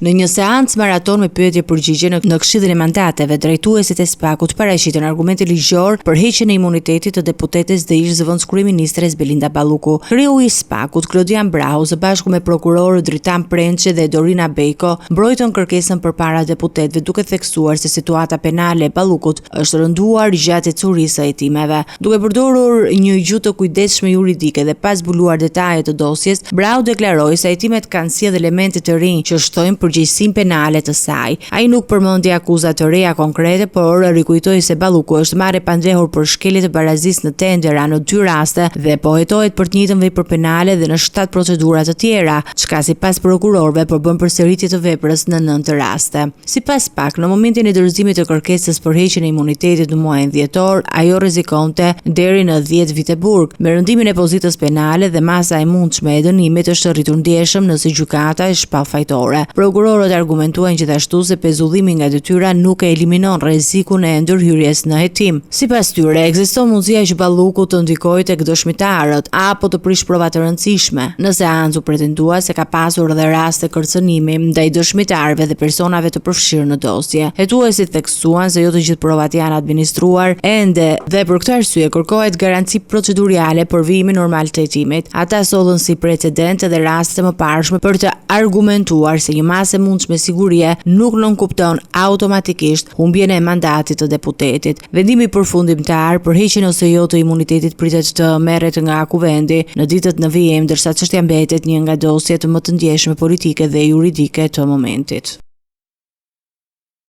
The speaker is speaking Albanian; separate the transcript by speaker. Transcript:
Speaker 1: Në një seancë maraton me pyetje përgjigje në Këshillin e Mandateve, drejtuesit e SPAK-ut paraqitën argumente ligjor për heqjen e imunitetit të deputetes dhe ish zëvendëskryeministres Belinda Balluku. Kreu i SPAK-ut, Klodian Brahu, së bashku me prokurorët Dritan Prençe dhe Dorina Bejko, mbrojtën kërkesën përpara deputetëve duke theksuar se situata penale e Ballukut është rënduar gjatë ecurisë së hetimeve. Duke përdorur një gjuhë të kujdesshme juridike dhe pa zbuluar detajet të dosjes, Brahu deklaroi se hetimet kanë sjellë elemente të rinj që shtojnë përgjegjësinë penale të saj. Ai nuk përmendi akuza të reja konkrete, por rikujtoi se Balluku është marrë pa ndrehur për shkelje të barazisë në tendera në 2 raste dhe po hetohet për të njëjtën vepër penale dhe në 7 procedura të tjera, çka sipas prokurorëve po bën përsëritje të veprës në 9 raste. Sipas SPAK, në momentin e dorëzimit të kërkesës për heqjen e imunitetit në muajin dhjetor, ajo rrezikonte deri në 10 vite burg. Me rëndimin e pozitës penale dhe masa e mundshme e dënimit është rritur ndjeshëm nëse gjykata e shpall fajtore. Prokurorët argumentuan gjithashtu se pezullimi nga detyra nuk e eliminon rrezikun e ndërhyrjes në hetim. Sipas tyre, ekziston mundësia që Balluku të ndikojë tek dëshmitarët apo të prish prova të rëndësishme. Në seancë u pretendua se ka pasur edhe raste kërcënimi ndaj dëshmitarëve dhe personave të përfshirë në dosje. Hetuesit theksuan se jo të gjithë provat janë administruar ende dhe për këtë arsye kërkohet garanci procedurale për vijimin normal të hetimit. Ata sollën si precedent edhe raste të mëparshme për të argumentuar se një masë e mundshme sigurie nuk nënkupton automatikisht humbjen e mandatit të deputetit. Vendimi përfundimtar për heqjen ose jo të imunitetit pritet të merret nga kuvendi në ditët në vijim, ndërsa çështja mbetet një nga dosjet më të ndjeshme politike dhe juridike të momentit.